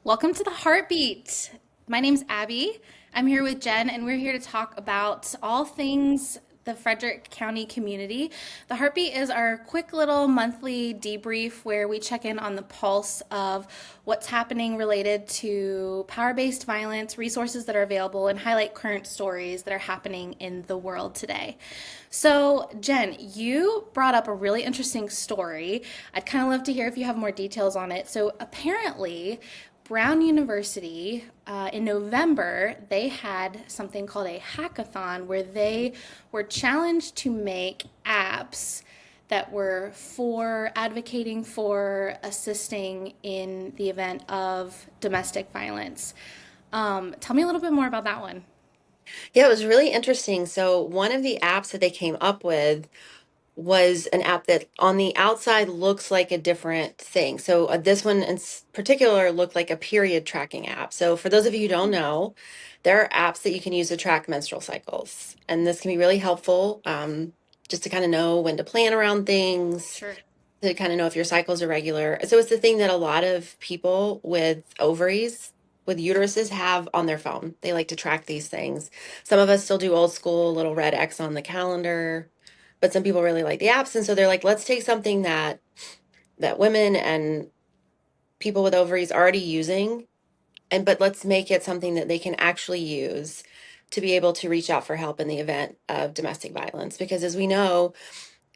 Welcome to the Heartbeat. My name's Abby. I'm here with Jen, and we're here to talk about all things the Frederick County community. The Heartbeat is our quick little monthly debrief where we check in on the pulse of what's happening related to power based violence, resources that are available, and highlight current stories that are happening in the world today. So, Jen, you brought up a really interesting story. I'd kind of love to hear if you have more details on it. So, apparently, Brown University, in November, they had something called a hackathon where they were challenged to make apps that were for advocating for assisting in the event of domestic violence. Tell me a little bit more about that one. Yeah, it was really interesting. So, one of the apps that they came up with was an app that on the outside looks like a different thing. So, this one in particular looked like a period tracking app. So, for those of you who don't know, there are apps that you can use to track menstrual cycles. And this can be really helpful just to kind of know when to plan around things, Sure. to kind of know if your cycles are regular. So it's the thing that a lot of people with ovaries, with uteruses have on their phone. They like to track these things. Some of us still do old school, little red X on the calendar, but some people really like the apps. And so they're like, let's take something that women and people with ovaries already using, and but let's make it something that they can actually use to be able to reach out for help in the event of domestic violence. Because as we know,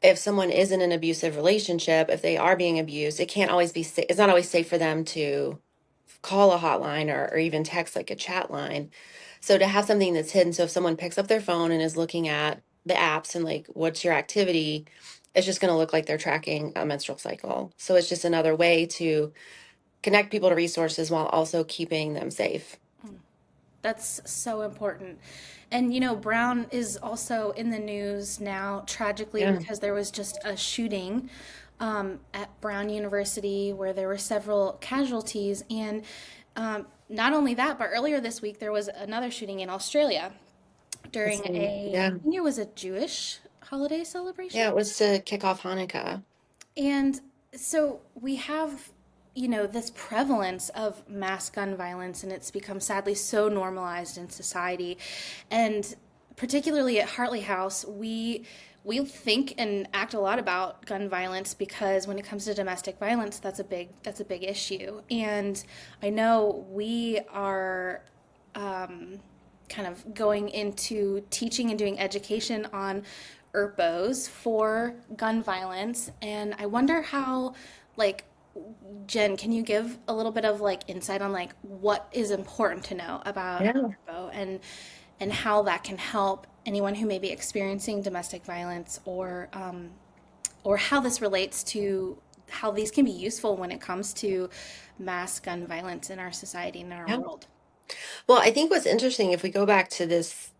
if someone is in an abusive relationship, if they are being abused, it can't always be it's not always safe for them to call a hotline or even text like a chat line. So to have something that's hidden, so if someone picks up their phone and is looking at the apps and like, what's your activity, it's just going to look like they're tracking a menstrual cycle. So it's just another way to connect people to resources while also keeping them safe. That's so important. And Brown is also in the news now, tragically, Yeah. because there was just a shooting at Brown University where there were several casualties. And not only that, but earlier this week, there was another shooting in Australia during I Yeah. think it was a Jewish holiday celebration. Yeah, it was to kick off Hanukkah. And so we have, this prevalence of mass gun violence, and it's become sadly so normalized in society. And particularly at Hartley House, we think and act a lot about gun violence because when it comes to domestic violence, that's a big issue. And I know we are kind of going into teaching and doing education on ERPOs for gun violence. And I wonder how, like, Jen, can you give a little bit of like insight on like what is important to know about an Yeah. ERPO and how that can help anyone who may be experiencing domestic violence or how this relates to how these can be useful when it comes to mass gun violence in our society and in our Yeah. world. Well, I think what's interesting, if we go back to this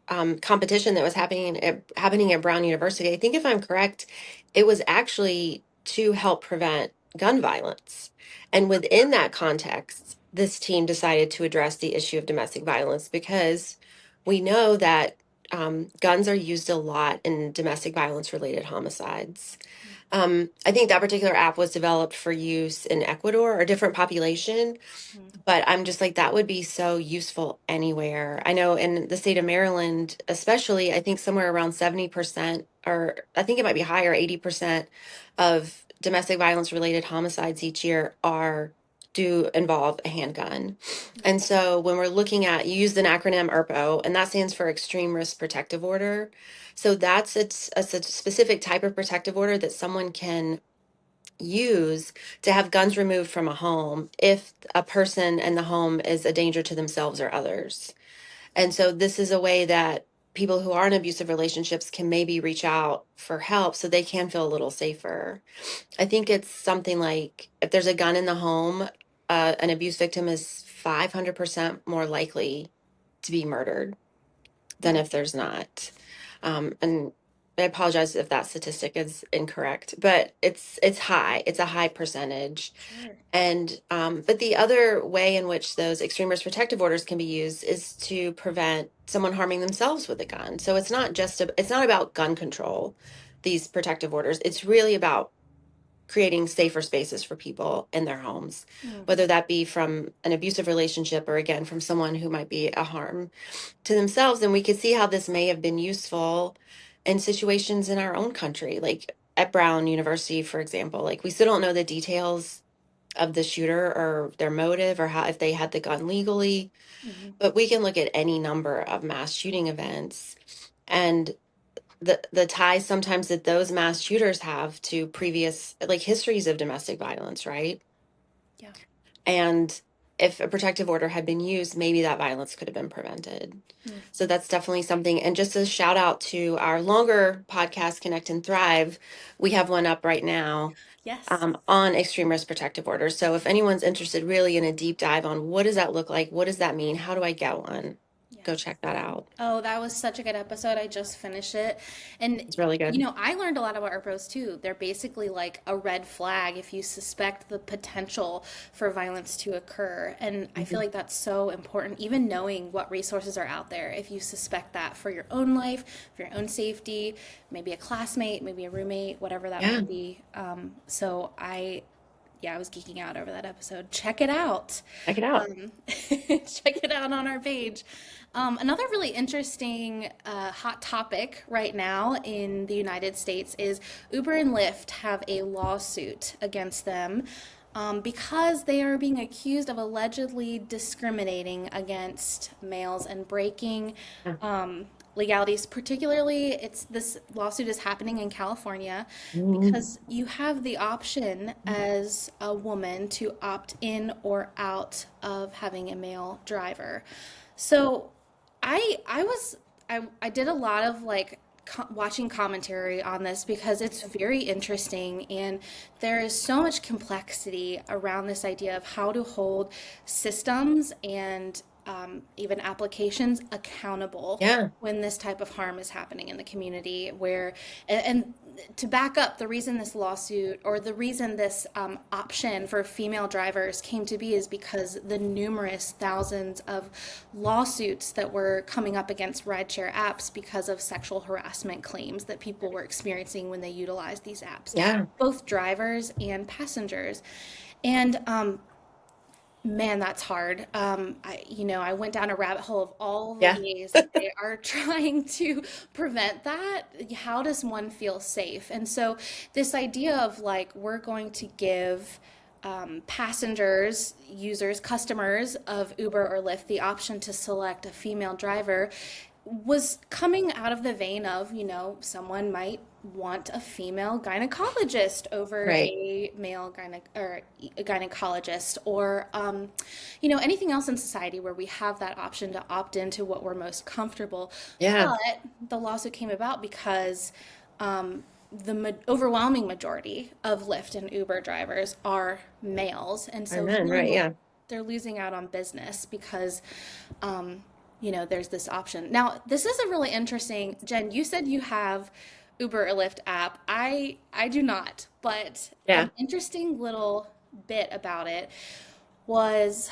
competition that was happening at Brown University, I think if I'm correct, it was actually to help prevent gun violence. And within that context, this team decided to address the issue of domestic violence because we know that guns are used a lot in domestic violence related homicides. I think that particular app was developed for use in Ecuador, a different population, Mhm. but I'm just like, that would be so useful anywhere. I know in the state of Maryland, especially, I think somewhere around 70%, or I think it might be higher, 80% of domestic violence related homicides each year are do involve a handgun. And so when we're looking at, you use the acronym ERPO, and that stands for Extreme Risk Protective Order. So it's a specific type of protective order that someone can use to have guns removed from a home if a person in the home is a danger to themselves or others. And so this is a way that people who are in abusive relationships can maybe reach out for help so they can feel a little safer. I think it's something like if there's a gun in the home, an abuse victim is 500% more likely to be murdered than if there's not. And I apologize if that statistic is incorrect, but it's high. It's a high percentage. Sure. And but the other way in which those extreme risk protective orders can be used is to prevent someone harming themselves with a gun. So it's not about gun control, these protective orders. It's really about creating safer spaces for people in their homes, Mm, whether that be from an abusive relationship or again from someone who might be a harm to themselves. And we could see how this may have been useful in situations in our own country, like at Brown University, for example. Like we still don't know the details of the shooter or their motive or how if they had the gun legally, mhm. but we can look at any number of mass shooting events and the ties sometimes that those mass shooters have to previous like histories of domestic violence, right? Yeah. And if a protective order had been used, maybe that violence could have been prevented. Mm. So that's definitely something. And just a shout out to our longer podcast, Connect and Thrive. We have one up right now Yes. on extreme risk protective orders. So if anyone's interested really in a deep dive on what does that look like? What does that mean? How do I get one? Go Yes. check that out. Oh, that was such a good episode. I just finished it. And, It's really good. I learned a lot about ERPOs too. They're basically like a red flag if you suspect the potential for violence to occur. And I feel Mhm. like that's so important, even knowing what resources are out there. If you suspect that for your own life, for your own safety, maybe a classmate, maybe a roommate, whatever that Yeah, might be. Yeah, I was geeking out over that episode. Check it out. check it out. Check it out on our page. Another really interesting hot topic right now in the United States is Uber and Lyft have a lawsuit against them because they are being accused of allegedly discriminating against males and breaking Yeah. legalities. Particularly, it's this lawsuit is happening in California Mhm. because you have the option as a woman to opt in or out of having a male driver. So I did a lot of like watching commentary on this because it's very interesting and there is so much complexity around this idea of how to hold systems and even applications accountable Yeah, when this type of harm is happening in the community where and to back up the reason this lawsuit or the reason this option for female drivers came to be is because the numerous thousands of lawsuits that were coming up against rideshare apps because of sexual harassment claims that people were experiencing when they utilized these apps, yeah, both drivers and passengers. And man, that's hard. I went down a rabbit hole of all the yeah, ways that they are trying to prevent that. How does one feel safe? And so, this idea of like, we're going to give passengers, users, customers of Uber or Lyft the option to select a female driver was coming out of the vein of, someone might want a female gynecologist over right. a male a gynecologist or anything else in society where we have that option to opt into what we're most comfortable. Yeah, But the lawsuit came about because the overwhelming majority of Lyft and Uber drivers are males, and our so men, right? feeling like Yeah, they're losing out on business because there's this option. Now, this is a really interesting, Jen, you said you have Uber or Lyft app. I do not, but yeah, an interesting little bit about it was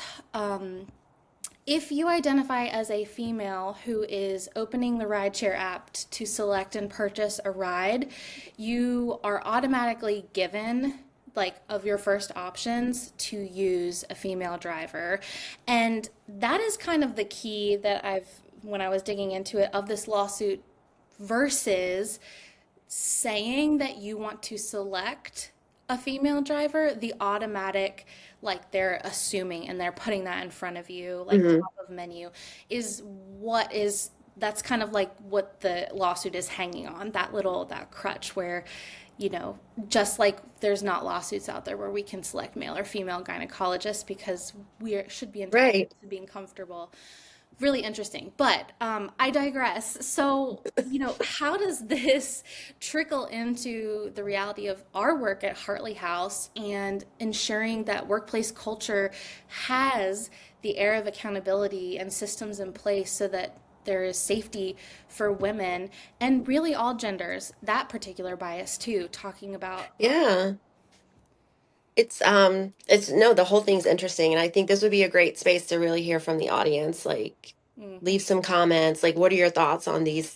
if you identify as a female who is opening the rideshare app to select and purchase a ride, you are automatically given like of your first options to use a female driver. And that is kind of the key that when I was digging into it of this lawsuit versus saying that you want to select a female driver, the automatic, like they're assuming and they're putting that in front of you, like hmm top of menu, is what is that's kind of like what the lawsuit is hanging on, that crutch where, just like there's not lawsuits out there where we can select male or female gynecologists because should be entitled right. to being comfortable. Really interesting, but I digress. So, how does this trickle into the reality of our work at Hartley House and ensuring that workplace culture has the air of accountability and systems in place so that there is safety for women and really all genders, that particular bias too, talking about. Yeah. It's no, the whole thing's interesting, and I think this would be a great space to really hear from the audience. Like, Mhm. leave some comments. Like, what are your thoughts on this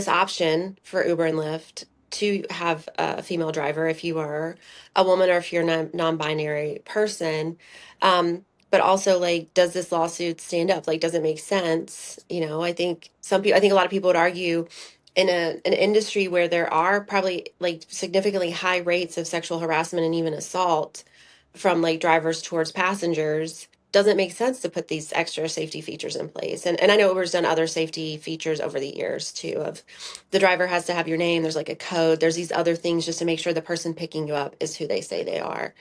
option for Uber and Lyft? to have a female driver if you are a woman or if you're a non-binary person. But also, like, does this lawsuit stand up? Like, does it make sense? I think I think a lot of people would argue in an industry where there are probably like significantly high rates of sexual harassment and even assault from like drivers towards passengers, doesn't make sense to put these extra safety features in place. And I know Uber's done other safety features over the years too, of the driver has to have your name, there's like a code, there's these other things just to make sure the person picking you up is who they say they are.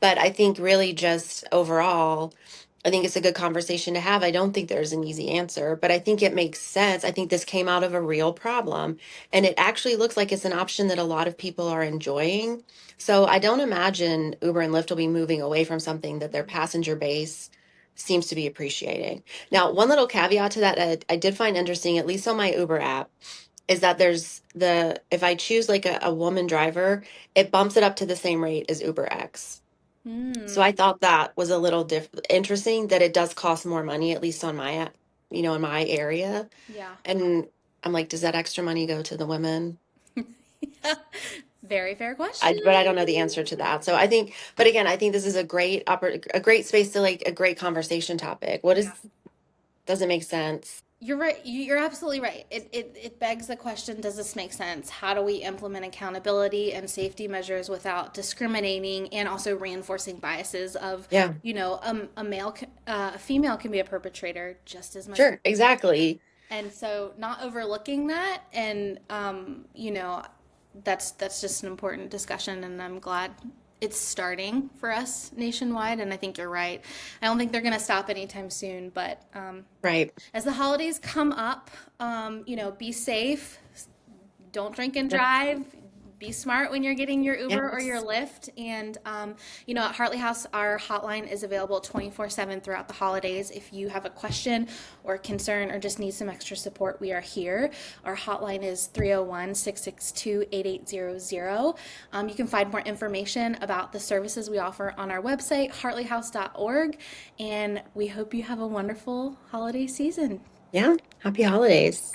But I think really just overall, I think it's a good conversation to have. I don't think there's an easy answer, but I think it makes sense. I think this came out of a real problem, and it actually looks like it's an option that a lot of people are enjoying. So I don't imagine Uber and Lyft will be moving away from something that their passenger base seems to be appreciating. Now, one little caveat to that I did find interesting, at least on my Uber app, is that there's if I choose like a woman driver, it bumps it up to the same rate as Uber X. So I Mm, thought that was a little interesting that it does cost more money, at least on my app, in my area. yeah. And I'm like, does that extra money go to the women? Very fair question. But I don't know the answer to that. So I think, but again, I think this is a great space to like a great conversation topic. Yeah. Does it make sense? You're right. You're absolutely right. It begs the question, does this make sense? How do we implement accountability and safety measures without discriminating and also reinforcing biases of, Yeah, a female can be a perpetrator just as much as sure, exactly. and so not overlooking that and that's just an important discussion and I'm glad it's starting for us nationwide and I think you're right. I don't think they're going to stop anytime soon, but Right. as the holidays come up, be safe, don't drink and Yep. drive. Be smart when you're getting your Uber or your Yes. Lyft. And, at Hartley House, our hotline is available 24/7 throughout the holidays. If you have a question or concern or just need some extra support, we are here. Our hotline is 301-662-8800. You can find more information about the services we offer on our website, hartleyhouse.org. And we hope you have a wonderful holiday season. Yeah. Happy holidays.